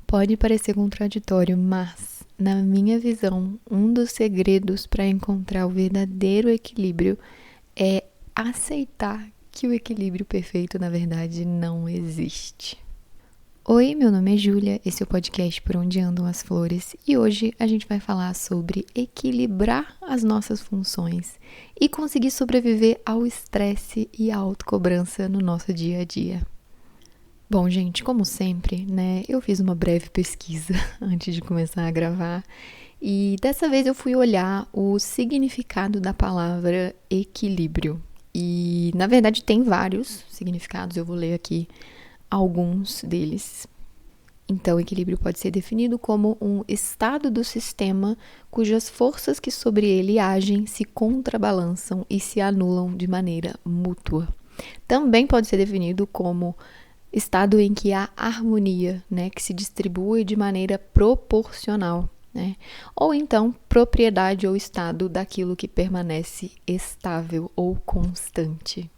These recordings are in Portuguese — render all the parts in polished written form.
Pode parecer contraditório, mas, na minha visão, um dos segredos para encontrar o verdadeiro equilíbrio é aceitar que o equilíbrio perfeito, na verdade, não existe. Oi, meu nome é Júlia, esse é o podcast Por Onde Andam as Flores e hoje a gente vai falar sobre equilibrar as nossas funções e conseguir sobreviver ao estresse e à autocobrança no nosso dia a dia. Bom, gente, como sempre, né, eu fiz uma breve pesquisa antes de começar a gravar e dessa vez eu fui olhar o significado da palavra equilíbrio. E, na verdade, tem vários significados, eu vou ler aqui alguns deles. Então, equilíbrio pode ser definido como um estado do sistema cujas forças que sobre ele agem se contrabalançam e se anulam de maneira mútua. Também pode ser definido como estado em que há harmonia, né, que se distribui de maneira proporcional, né? Ou então, propriedade ou estado daquilo que permanece estável ou constante.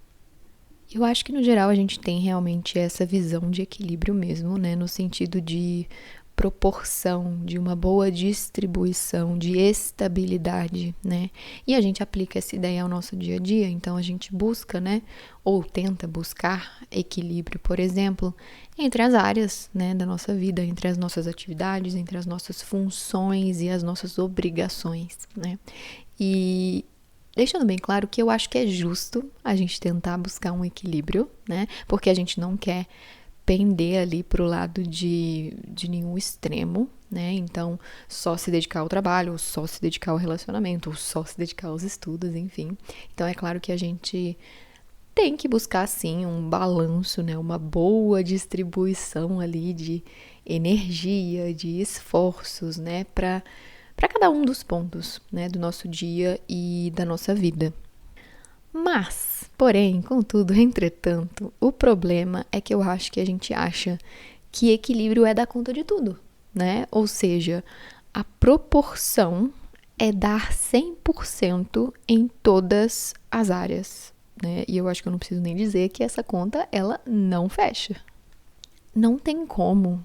Eu acho que, no geral, a gente tem realmente essa visão de equilíbrio mesmo, né? No sentido de proporção, de uma boa distribuição, de estabilidade, né? E a gente aplica essa ideia ao nosso dia a dia, então a gente busca, né? Ou tenta buscar equilíbrio, por exemplo, entre as áreas, né, da nossa vida, entre as nossas atividades, entre as nossas funções e as nossas obrigações, né? E deixando bem claro que eu acho que é justo a gente tentar buscar um equilíbrio, né? Porque a gente não quer pender ali pro lado de nenhum extremo, né? Então, só se dedicar ao trabalho, ou só se dedicar ao relacionamento, ou só se dedicar aos estudos, enfim. Então, é claro que a gente tem que buscar, sim, um balanço, né? Uma boa distribuição ali de energia, de esforços, né? Para cada um dos pontos, né, do nosso dia e da nossa vida. Mas, porém, contudo, entretanto, o problema é que eu acho que a gente acha que equilíbrio é dar conta de tudo, né? Ou seja, a proporção é dar 100% em todas as áreas, né? E eu acho que eu não preciso nem dizer que essa conta, ela não fecha. Não tem como,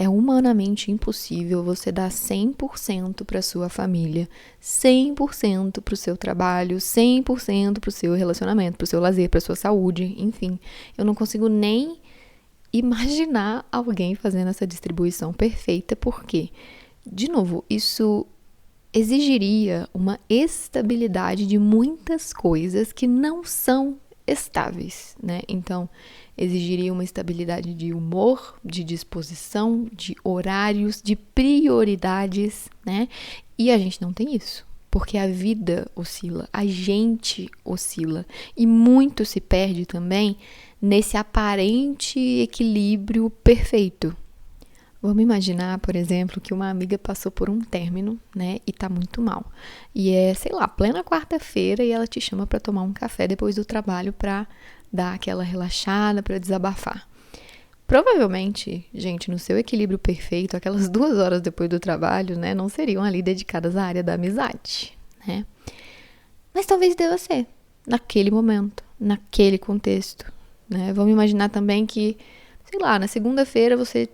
é humanamente impossível você dar 100% para sua família, 100% para o seu trabalho, 100% para o seu relacionamento, para o seu lazer, para a sua saúde, enfim. Eu não consigo nem imaginar alguém fazendo essa distribuição perfeita, porque, de novo, isso exigiria uma estabilidade de muitas coisas que não são estáveis, né? Então, exigiria uma estabilidade de humor, de disposição, de horários, de prioridades, né? E a gente não tem isso, porque a vida oscila, a gente oscila e muito se perde também nesse aparente equilíbrio perfeito. Vamos imaginar, por exemplo, que uma amiga passou por um término, né, e tá muito mal. E é, sei lá, plena quarta-feira e ela te chama para tomar um café depois do trabalho para dar aquela relaxada, para desabafar. Provavelmente, gente, no seu equilíbrio perfeito, aquelas 2 horas depois do trabalho, né, não seriam ali dedicadas à área da amizade, né? Mas talvez deva ser, naquele momento, naquele contexto, né? Vamos imaginar também que, sei lá, na segunda-feira você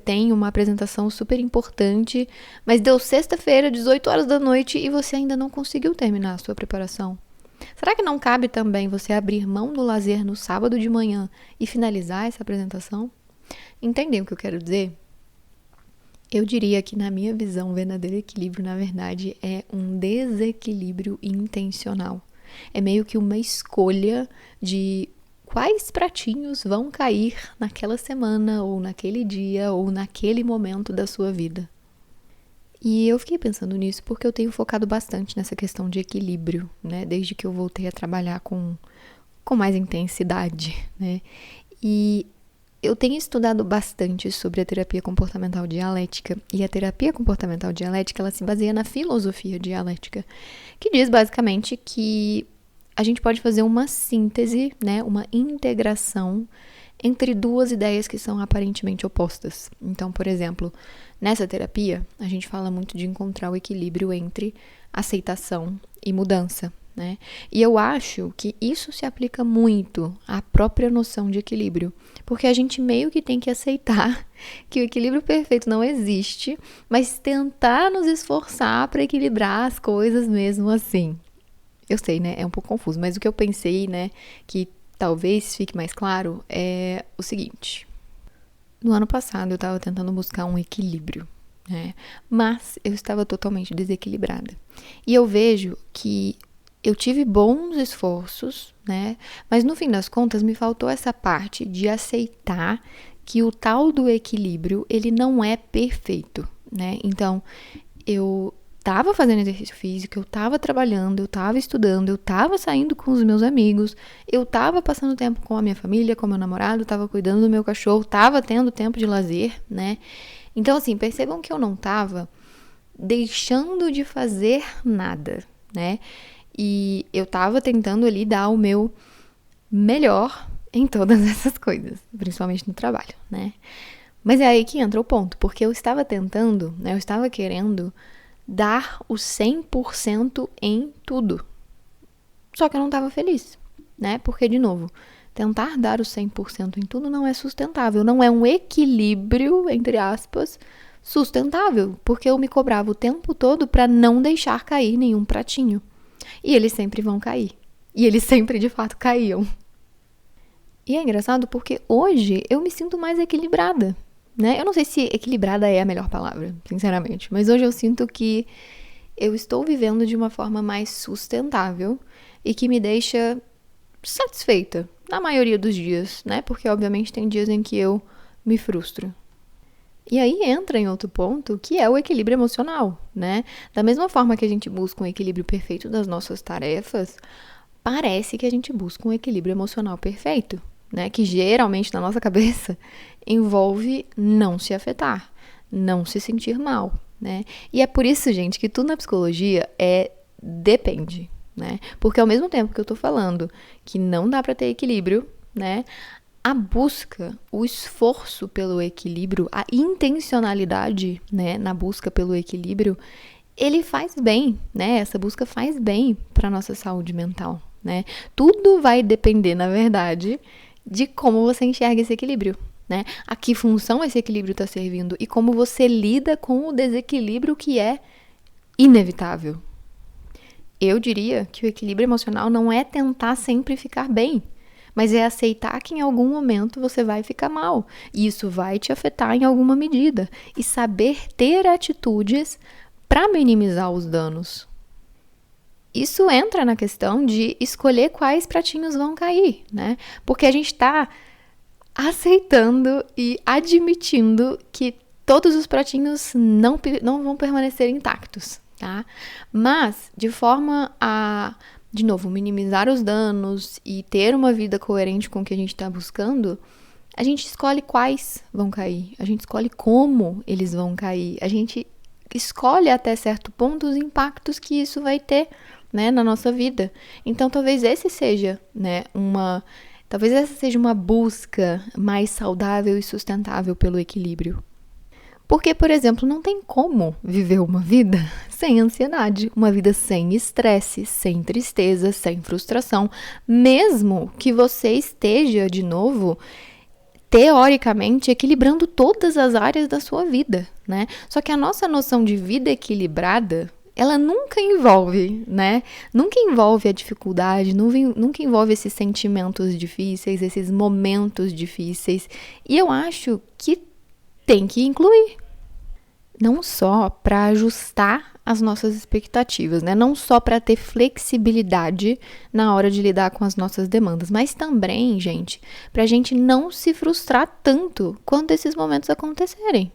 tem uma apresentação super importante, mas deu sexta-feira, 18 horas da noite e você ainda não conseguiu terminar a sua preparação. Será que não cabe também você abrir mão do lazer no sábado de manhã e finalizar essa apresentação? Entendem o que eu quero dizer? Eu diria que, na minha visão, o verdadeiro equilíbrio, na verdade, é um desequilíbrio intencional. É meio que uma escolha de quais pratinhos vão cair naquela semana, ou naquele dia, ou naquele momento da sua vida. E eu fiquei pensando nisso porque eu tenho focado bastante nessa questão de equilíbrio, né? Desde que eu voltei a trabalhar com mais intensidade, né? E eu tenho estudado bastante sobre a terapia comportamental dialética. E a terapia comportamental dialética, ela se baseia na filosofia dialética, que diz basicamente que a gente pode fazer uma síntese, né? Uma integração entre duas ideias que são aparentemente opostas. Então, por exemplo, nessa terapia, a gente fala muito de encontrar o equilíbrio entre aceitação e mudança, né? E eu acho que isso se aplica muito à própria noção de equilíbrio, porque a gente meio que tem que aceitar que o equilíbrio perfeito não existe, mas tentar nos esforçar para equilibrar as coisas mesmo assim. Eu sei, né? É um pouco confuso, mas o que eu pensei, né, que talvez fique mais claro é o seguinte. No ano passado eu estava tentando buscar um equilíbrio, né? Mas eu estava totalmente desequilibrada. E eu vejo que eu tive bons esforços, né? Mas no fim das contas me faltou essa parte de aceitar que o tal do equilíbrio, ele não é perfeito, né? Então, eu tava fazendo exercício físico, eu tava trabalhando, eu tava estudando, eu tava saindo com os meus amigos, eu tava passando tempo com a minha família, com meu namorado, tava cuidando do meu cachorro, tava tendo tempo de lazer, né? Então, assim, percebam que eu não tava deixando de fazer nada, né? E eu tava tentando ali dar o meu melhor em todas essas coisas, principalmente no trabalho, né? Mas é aí que entra o ponto, porque eu estava tentando, né? Eu estava querendo dar o 100% em tudo. Só que eu não estava feliz, né? Porque, de novo, tentar dar o 100% em tudo não é sustentável. Não é um equilíbrio, entre aspas, sustentável. Porque eu me cobrava o tempo todo para não deixar cair nenhum pratinho. E eles sempre vão cair. E eles sempre, de fato, caíam. E é engraçado porque hoje eu me sinto mais equilibrada, né? Eu não sei se equilibrada é a melhor palavra, sinceramente. Mas hoje eu sinto que eu estou vivendo de uma forma mais sustentável e que me deixa satisfeita na maioria dos dias, né? Porque, obviamente, tem dias em que eu me frustro. E aí entra em outro ponto, que é o equilíbrio emocional, né? Da mesma forma que a gente busca um equilíbrio perfeito das nossas tarefas, parece que a gente busca um equilíbrio emocional perfeito, né? Que geralmente na nossa cabeça envolve não se afetar, não se sentir mal, né? E é por isso, gente, que tudo na psicologia depende, né? Porque ao mesmo tempo que eu tô falando que não dá pra ter equilíbrio, né? A busca, o esforço pelo equilíbrio, a intencionalidade, né, na busca pelo equilíbrio, ele faz bem, né? Essa busca faz bem para nossa saúde mental, né? Tudo vai depender, na verdade, de como você enxerga esse equilíbrio, né? A que função esse equilíbrio está servindo e como você lida com o desequilíbrio que é inevitável. Eu diria que o equilíbrio emocional não é tentar sempre ficar bem, mas é aceitar que em algum momento você vai ficar mal e isso vai te afetar em alguma medida e saber ter atitudes para minimizar os danos. Isso entra na questão de escolher quais pratinhos vão cair, né? Porque a gente está aceitando e admitindo que todos os pratinhos não vão permanecer intactos, tá? Mas, de forma a, de novo, minimizar os danos e ter uma vida coerente com o que a gente está buscando, a gente escolhe quais vão cair, a gente escolhe como eles vão cair, a gente escolhe até certo ponto os impactos que isso vai ter, né, na nossa vida. Então, talvez esse seja, né, talvez essa seja uma busca mais saudável e sustentável pelo equilíbrio. Porque, por exemplo, não tem como viver uma vida sem ansiedade, uma vida sem estresse, sem tristeza, sem frustração, mesmo que você esteja, de novo, teoricamente, equilibrando todas as áreas da sua vida, né? Só que a nossa noção de vida equilibrada, ela nunca envolve, né? Nunca envolve a dificuldade, nunca envolve esses sentimentos difíceis, esses momentos difíceis. E eu acho que tem que incluir. Não só para ajustar as nossas expectativas, né? Não só para ter flexibilidade na hora de lidar com as nossas demandas, mas também, gente, para a gente não se frustrar tanto quando esses momentos acontecerem.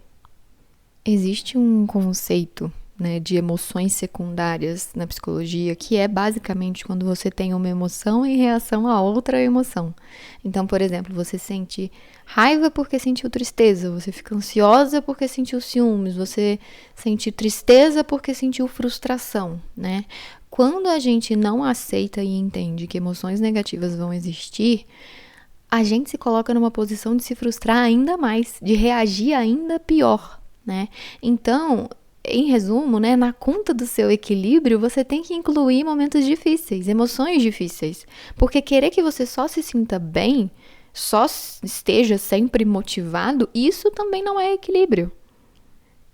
Existe um conceito, né, de emoções secundárias na psicologia, que é basicamente quando você tem uma emoção em reação a outra emoção. Então, por exemplo, você sente raiva porque sentiu tristeza, você fica ansiosa porque sentiu ciúmes, você sente tristeza porque sentiu frustração, né? Quando a gente não aceita e entende que emoções negativas vão existir, a gente se coloca numa posição de se frustrar ainda mais, de reagir ainda pior, né? Então, em resumo, né, na conta do seu equilíbrio, você tem que incluir momentos difíceis, emoções difíceis. Porque querer que você só se sinta bem, só esteja sempre motivado, isso também não é equilíbrio.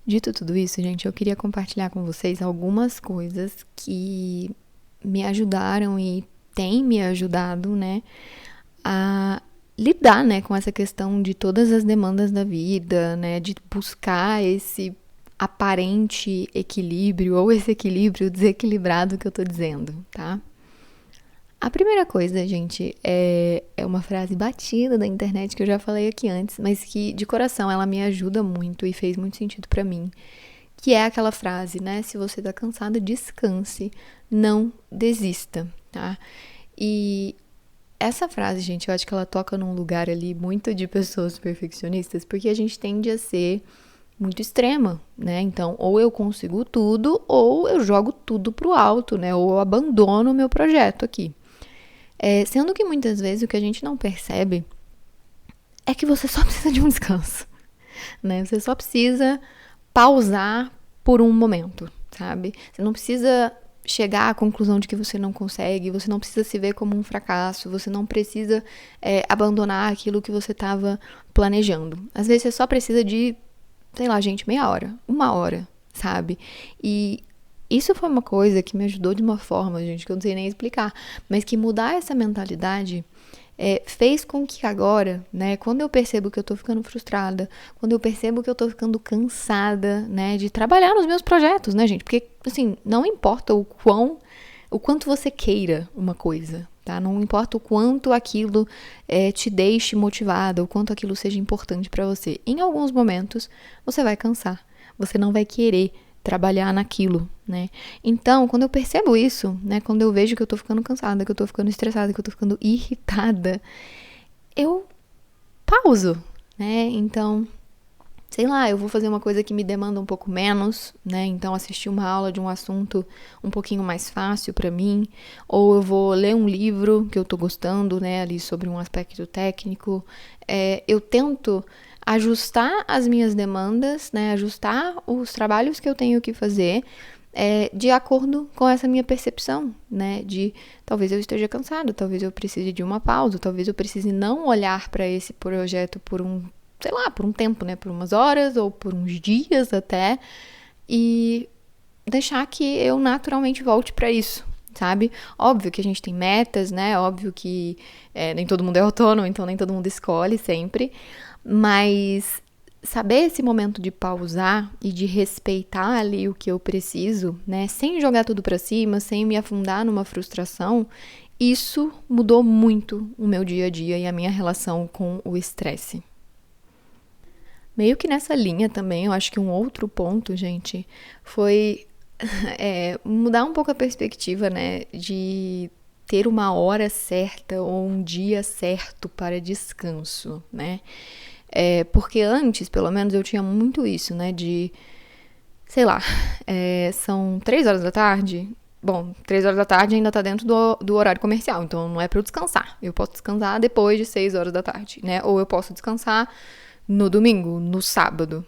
Dito tudo isso, gente, eu queria compartilhar com vocês algumas coisas que me ajudaram e têm me ajudado, né, a lidar, né, com essa questão de todas as demandas da vida, né, de buscar esse aparente equilíbrio ou esse equilíbrio desequilibrado que eu tô dizendo, tá? A primeira coisa, gente, é uma frase batida da internet que eu já falei aqui antes, mas que de coração ela me ajuda muito e fez muito sentido pra mim, que é aquela frase, né? Se você tá cansado, descanse, não desista, tá? E essa frase, gente, eu acho que ela toca num lugar ali muito de pessoas perfeccionistas, porque a gente tende a ser muito extrema, né? Então, ou eu consigo tudo, ou eu jogo tudo pro alto, né? Ou eu abandono o meu projeto aqui. Sendo que muitas vezes o que a gente não percebe é que você só precisa de um descanso, né? Você só precisa pausar por um momento, sabe? Você não precisa chegar à conclusão de que você não consegue, você não precisa se ver como um fracasso, você não precisa abandonar aquilo que você estava planejando. Às vezes você só precisa de, sei lá, gente, meia hora, uma hora, sabe? E isso foi uma coisa que me ajudou de uma forma, gente, que eu não sei nem explicar, mas que mudar essa mentalidade fez com que agora, né, quando eu percebo que eu tô ficando frustrada, quando eu percebo que eu tô ficando cansada, né, de trabalhar nos meus projetos, né, gente, porque, assim, não importa o quanto você queira uma coisa, tá, não importa o quanto aquilo te deixe motivada, o quanto aquilo seja importante pra você, em alguns momentos você vai cansar, você não vai querer trabalhar naquilo, né? Então, quando eu percebo isso, né, quando eu vejo que eu tô ficando cansada, que eu tô ficando estressada, que eu tô ficando irritada, eu pauso, né? Então, sei lá, eu vou fazer uma coisa que me demanda um pouco menos, né? Então, assistir uma aula de um assunto um pouquinho mais fácil pra mim, ou eu vou ler um livro que eu tô gostando, né, ali sobre um aspecto técnico. Eu tento ajustar as minhas demandas, né, ajustar os trabalhos que eu tenho que fazer de acordo com essa minha percepção, né, de talvez eu esteja cansada, talvez eu precise de uma pausa, talvez eu precise não olhar para esse projeto por sei lá, por um tempo, né, por umas horas ou por uns dias até, e deixar que eu naturalmente volte para isso, sabe? Óbvio que a gente tem metas, né? Óbvio que nem todo mundo é autônomo, então nem todo mundo escolhe sempre. Mas saber esse momento de pausar e de respeitar ali o que eu preciso, né? Sem jogar tudo pra cima, sem me afundar numa frustração, isso mudou muito o meu dia a dia e a minha relação com o estresse. Meio que nessa linha também, eu acho que um outro ponto, gente, foi mudar um pouco a perspectiva, né, de ter uma hora certa ou um dia certo para descanso, né? Porque antes, pelo menos, eu tinha muito isso, né, de, sei lá, são 3 horas da tarde, bom, 3 horas da tarde ainda tá dentro do horário comercial, então não é pra eu descansar, eu posso descansar depois de 6 horas da tarde, né, ou eu posso descansar no domingo, no sábado.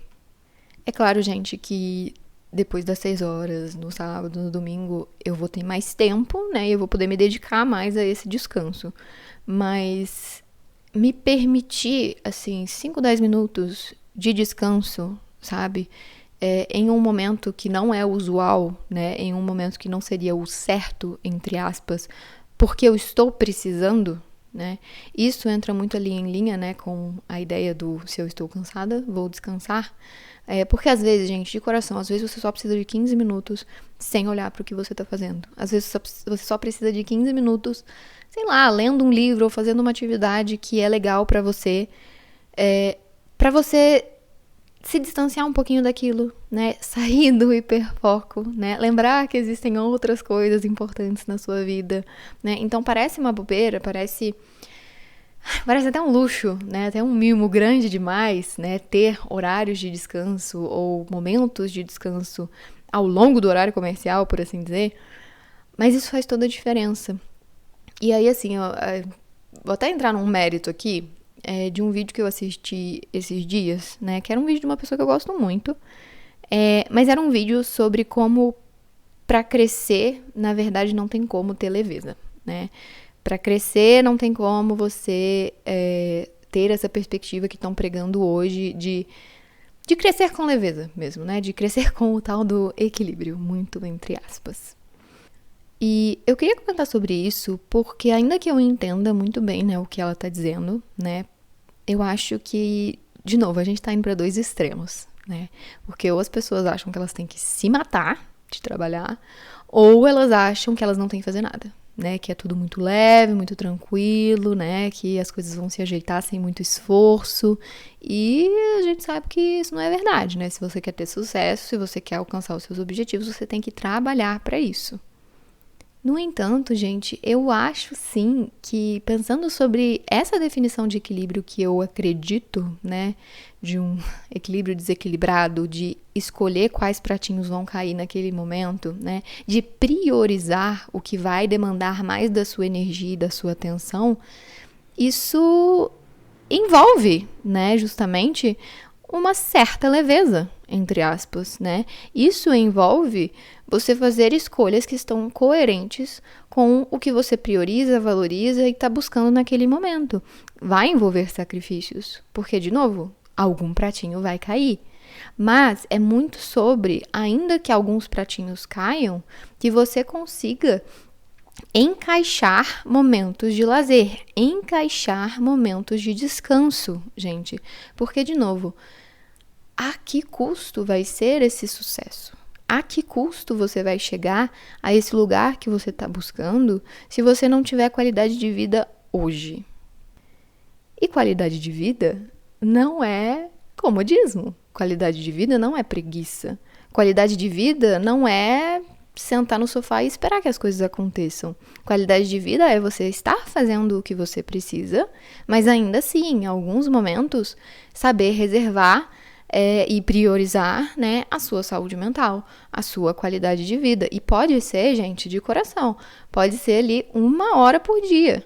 É claro, gente, que depois das 6 horas, no sábado, no domingo, eu vou ter mais tempo, né? E eu vou poder me dedicar mais a esse descanso. Mas me permitir, assim, 5, 10 minutos de descanso, sabe? Em um momento que não é usual, né? Em um momento que não seria o certo, entre aspas, porque eu estou precisando, né? Isso entra muito ali em linha, né, com a ideia do se eu estou cansada, vou descansar. Porque às vezes, gente, de coração, às vezes você só precisa de 15 minutos sem olhar para o que você tá fazendo. Às vezes você só precisa de 15 minutos, sei lá, lendo um livro ou fazendo uma atividade que é legal para você se distanciar um pouquinho daquilo, né? Sair do hiperfoco, né? Lembrar que existem outras coisas importantes na sua vida, né? Então parece uma bobeira, parece até um luxo, né? Até um mimo grande demais, né? Ter horários de descanso ou momentos de descanso ao longo do horário comercial, por assim dizer. Mas isso faz toda a diferença. E aí, assim, vou até entrar num mérito aqui, de um vídeo que eu assisti esses dias, né? Que era um vídeo de uma pessoa que eu gosto muito. Mas era um vídeo sobre como, para crescer, na verdade, não tem como ter leveza, né? Para crescer, não tem como você ter essa perspectiva que estão pregando hoje de crescer com leveza mesmo, né? De crescer com o tal do equilíbrio, muito entre aspas. E eu queria comentar sobre isso porque, ainda que eu entenda muito bem, né, o que ela tá dizendo, né, eu acho que, de novo, a gente tá indo para dois extremos, né? Porque ou as pessoas acham que elas têm que se matar de trabalhar, ou elas acham que elas não têm que fazer nada, né? Que é tudo muito leve, muito tranquilo, né? Que as coisas vão se ajeitar sem muito esforço. E a gente sabe que isso não é verdade, né? Se você quer ter sucesso, se você quer alcançar os seus objetivos, você tem que trabalhar para isso. No entanto, gente, eu acho sim que, pensando sobre essa definição de equilíbrio que eu acredito, né, de um equilíbrio desequilibrado, de escolher quais pratinhos vão cair naquele momento, né, de priorizar o que vai demandar mais da sua energia e da sua atenção, isso envolve, né, justamente uma certa leveza, entre aspas, né? Isso envolve você fazer escolhas que estão coerentes com o que você prioriza, valoriza e está buscando naquele momento. Vai envolver sacrifícios, porque, de novo, algum pratinho vai cair. Mas é muito sobre, ainda que alguns pratinhos caiam, que você consiga encaixar momentos de lazer, encaixar momentos de descanso, gente. Porque, de novo, a que custo vai ser esse sucesso? A que custo você vai chegar a esse lugar que você está buscando se você não tiver qualidade de vida hoje? E qualidade de vida não é comodismo. Qualidade de vida não é preguiça. Qualidade de vida não é sentar no sofá e esperar que as coisas aconteçam. Qualidade de vida é você estar fazendo o que você precisa, mas ainda assim, em alguns momentos, saber reservar e priorizar, né, a sua saúde mental, a sua qualidade de vida. E pode ser, gente, de coração, pode ser ali 1 hora por dia,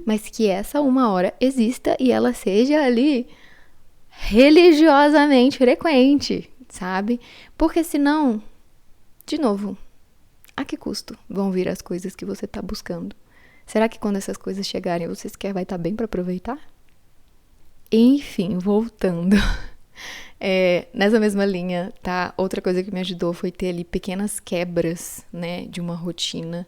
mas que essa 1 hora exista e ela seja ali religiosamente frequente, sabe? Porque senão, de novo, a que custo vão vir as coisas que você está buscando? Será que quando essas coisas chegarem, você sequer vai estar bem para aproveitar? Enfim, voltando. Nessa mesma linha, tá? Outra coisa que me ajudou foi ter ali pequenas quebras, né, de uma rotina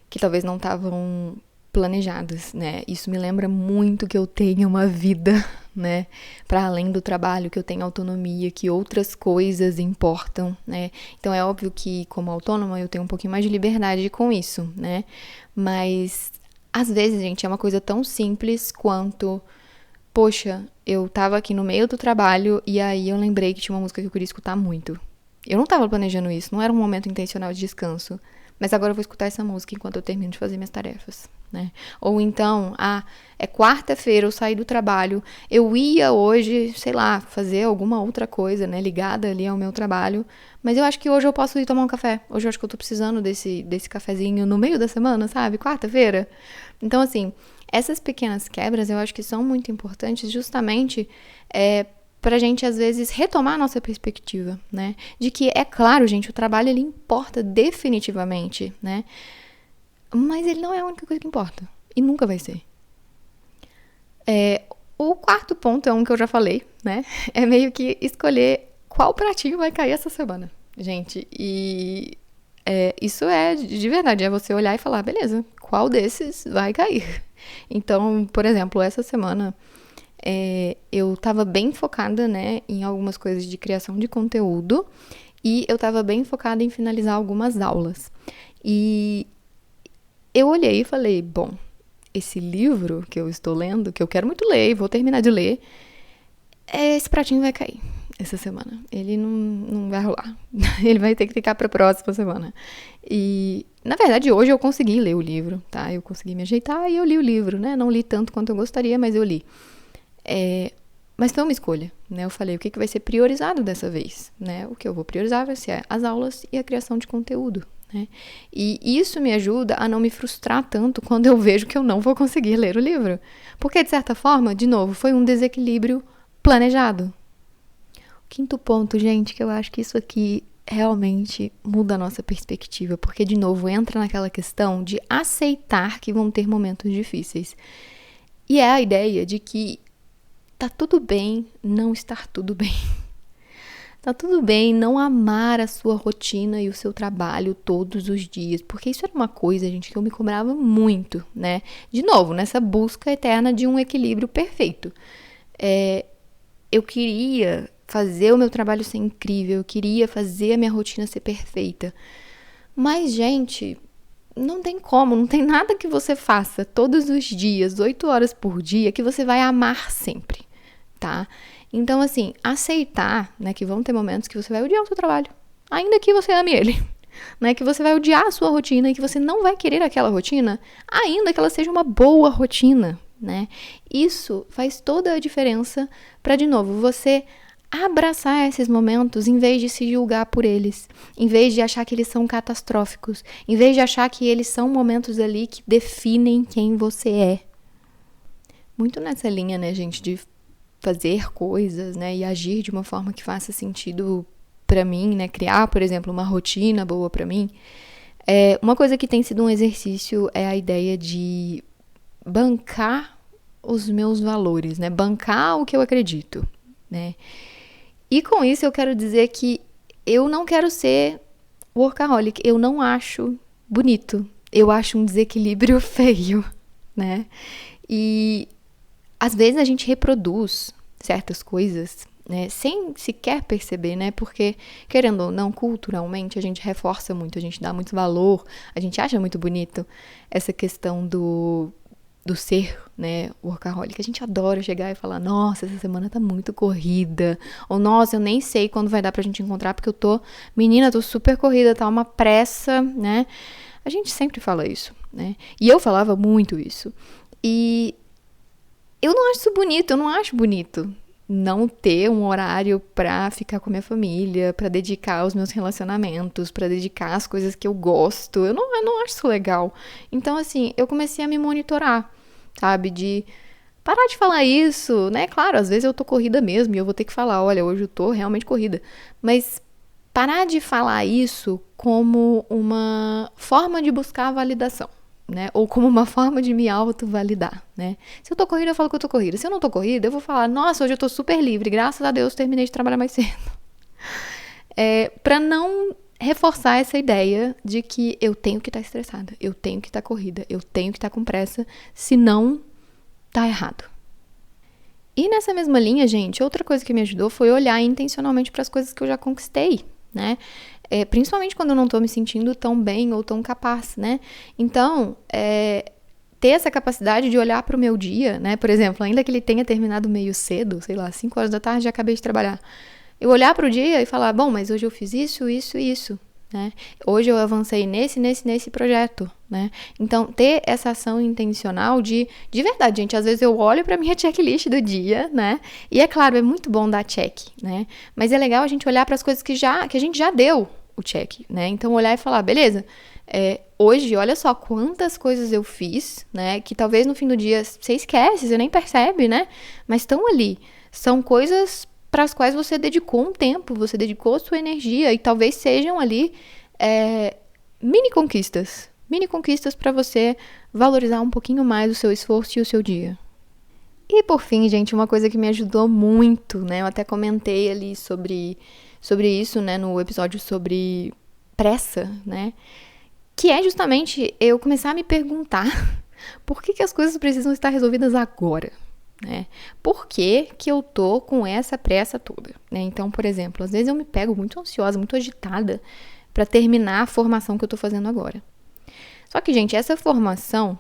que talvez não estavam planejadas, né? Isso me lembra muito que eu tenho uma vida, né, para além do trabalho, que eu tenho autonomia, que outras coisas importam, né? Então é óbvio que, como autônoma, eu tenho um pouquinho mais de liberdade com isso, né? Mas às vezes, gente, é uma coisa tão simples quanto, poxa, eu tava aqui no meio do trabalho e aí eu lembrei que tinha uma música que eu queria escutar muito. Eu não tava planejando isso, não era um momento intencional de descanso, mas agora eu vou escutar essa música enquanto eu termino de fazer minhas tarefas, né? Ou então, é quarta-feira, eu saí do trabalho, eu ia hoje, sei lá, fazer alguma outra coisa, né, ligada ali ao meu trabalho, mas eu acho que hoje eu posso ir tomar um café. Hoje eu acho que eu tô precisando desse cafezinho no meio da semana, sabe? Quarta-feira. Então, assim, essas pequenas quebras eu acho que são muito importantes justamente pra gente, às vezes, retomar a nossa perspectiva, né? De que, é claro, gente, o trabalho, ele importa definitivamente, né? Mas ele não é a única coisa que importa. E nunca vai ser. O quarto ponto é um que eu já falei, né? É meio que escolher qual pratinho vai cair essa semana, gente. E isso é, de verdade, é você olhar e falar, beleza, qual desses vai cair? Então, por exemplo, essa semana eu tava bem focada, né, em algumas coisas de criação de conteúdo e eu tava bem focada em finalizar algumas aulas. E eu olhei e falei, bom, esse livro que eu estou lendo, que eu quero muito ler e vou terminar de ler, esse pratinho vai cair essa semana. Ele não vai rolar. Ele vai ter que ficar pra próxima semana. E, na verdade, hoje eu consegui ler o livro, tá? Eu consegui me ajeitar e eu li o livro, né? Não li tanto quanto eu gostaria, mas eu li. Mas foi uma escolha, né? Eu falei, o que vai ser priorizado dessa vez, né? O que eu vou priorizar vai ser as aulas e a criação de conteúdo, né? E isso me ajuda a não me frustrar tanto quando eu vejo que eu não vou conseguir ler o livro. Porque, de certa forma, de novo, foi um desequilíbrio planejado. Quinto ponto, gente, que eu acho que isso aqui realmente muda a nossa perspectiva, porque, de novo, entra naquela questão de aceitar que vão ter momentos difíceis. E é a ideia de que tá tudo bem não estar tudo bem. Tá tudo bem não amar a sua rotina e o seu trabalho todos os dias, porque isso era uma coisa, gente, que eu me cobrava muito, né? De novo, nessa busca eterna de um equilíbrio perfeito. Eu queria fazer o meu trabalho ser incrível, eu queria fazer a minha rotina ser perfeita. Mas, gente, não tem como, não tem nada que você faça todos os dias, 8 horas por dia, que você vai amar sempre, tá? Então, assim, aceitar, né, que vão ter momentos que você vai odiar o seu trabalho, ainda que você ame ele, né, que você vai odiar a sua rotina e que você não vai querer aquela rotina, ainda que ela seja uma boa rotina, né? Isso faz toda a diferença para, de novo, você abraçar esses momentos em vez de se julgar por eles, em vez de achar que eles são catastróficos, em vez de achar que eles são momentos ali que definem quem você é. Muito nessa linha, né, gente, de fazer coisas, né, e agir de uma forma que faça sentido para mim, né, criar, por exemplo, uma rotina boa para mim. Uma coisa que tem sido um exercício é a ideia de bancar os meus valores, né, bancar o que eu acredito, né. E com isso eu quero dizer que eu não quero ser workaholic, eu não acho bonito, eu acho um desequilíbrio feio, né, e às vezes a gente reproduz certas coisas, né, sem sequer perceber, né, porque, querendo ou não, culturalmente a gente reforça muito, a gente dá muito valor, a gente acha muito bonito essa questão do ser, né, workaholic. A gente adora chegar e falar, nossa, essa semana tá muito corrida, ou nossa, eu nem sei quando vai dar pra gente encontrar, porque eu tô super corrida, tá uma pressa, né, a gente sempre fala isso, né, e eu falava muito isso, e eu não acho isso bonito, eu não acho bonito não ter um horário pra ficar com a minha família, pra dedicar aos meus relacionamentos, pra dedicar às coisas que eu gosto. Eu não acho isso legal. Então, assim, eu comecei a me monitorar, sabe? De parar de falar isso, né? Claro, às vezes eu tô corrida mesmo e eu vou ter que falar, olha, hoje eu tô realmente corrida. Mas parar de falar isso como uma forma de buscar a validação, né? Ou como uma forma de me autovalidar, né? Se eu tô corrida, eu falo que eu tô corrida. Se eu não tô corrida, eu vou falar, nossa, hoje eu tô super livre, graças a Deus terminei de trabalhar mais cedo. Pra não reforçar essa ideia de que eu tenho que estar estressada, eu tenho que estar corrida, eu tenho que estar com pressa, senão tá errado. E nessa mesma linha, gente, outra coisa que me ajudou foi olhar intencionalmente para as coisas que eu já conquistei, né? Principalmente quando eu não tô me sentindo tão bem ou tão capaz, né? Então, ter essa capacidade de olhar pro meu dia, né? Por exemplo, ainda que ele tenha terminado meio cedo, sei lá, 5 horas da tarde, já acabei de trabalhar. Eu olhar pro dia e falar, bom, mas hoje eu fiz isso, isso e isso, né? Hoje eu avancei nesse projeto, né? Então, ter essa ação intencional de verdade, gente, às vezes eu olho pra minha checklist do dia, né? E é claro, é muito bom dar check, né? Mas é legal a gente olhar para as coisas que a gente já deu o check, né? Então, olhar e falar, beleza, hoje, olha só quantas coisas eu fiz, né? Que talvez no fim do dia você esquece, você nem percebe, né? Mas estão ali. São coisas para as quais você dedicou um tempo, você dedicou sua energia e talvez sejam ali mini conquistas para você valorizar um pouquinho mais o seu esforço e o seu dia. E por fim, gente, uma coisa que me ajudou muito, né? Eu até comentei ali sobre isso, né, no episódio sobre pressa, né? Que é justamente eu começar a me perguntar por que as coisas precisam estar resolvidas agora, né? Por que eu tô com essa pressa toda, né? Então, por exemplo, às vezes eu me pego muito ansiosa, muito agitada para terminar a formação que eu tô fazendo agora. Só que, gente, essa formação,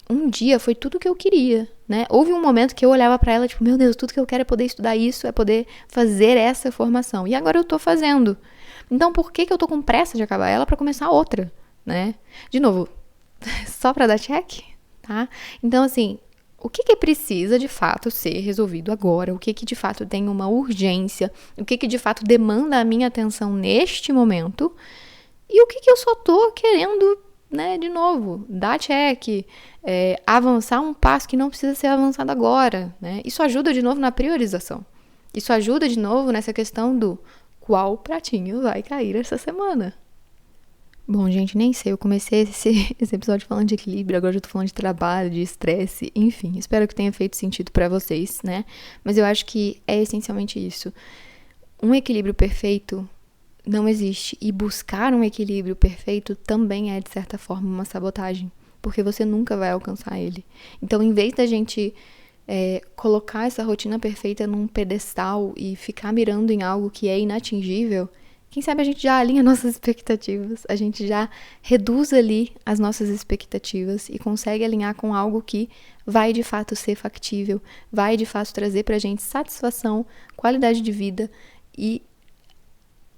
um dia foi tudo que eu queria, né? Houve um momento que eu olhava para ela, tipo, meu Deus, tudo que eu quero é poder estudar isso, é poder fazer essa formação. E agora eu tô fazendo. Então, por que eu tô com pressa de acabar ela para começar outra, né? De novo, só para dar check, tá? Então, assim, o que precisa de fato ser resolvido agora? O que de fato tem uma urgência? O que de fato demanda a minha atenção neste momento? E o que eu só tô querendo, né, de novo, dar check, avançar um passo que não precisa ser avançado agora, né? Isso ajuda de novo na priorização, Isso ajuda de novo nessa questão do qual pratinho vai cair essa semana. Bom, gente, nem sei, eu comecei esse episódio falando de equilíbrio, agora eu tô falando de trabalho, de estresse, enfim, espero que tenha feito sentido pra vocês, né? Mas eu acho que é essencialmente isso. Um equilíbrio perfeito não existe, e buscar um equilíbrio perfeito também é, de certa forma, uma sabotagem, porque você nunca vai alcançar ele. Então, em vez da gente colocar essa rotina perfeita num pedestal e ficar mirando em algo que é inatingível, quem sabe a gente já alinha nossas expectativas, a gente já reduz ali as nossas expectativas e consegue alinhar com algo que vai de fato ser factível, vai de fato trazer pra gente satisfação, qualidade de vida e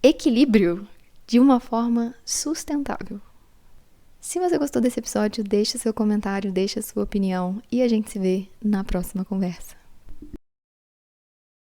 equilíbrio de uma forma sustentável. Se você gostou desse episódio, deixa seu comentário, deixa sua opinião e a gente se vê na próxima conversa.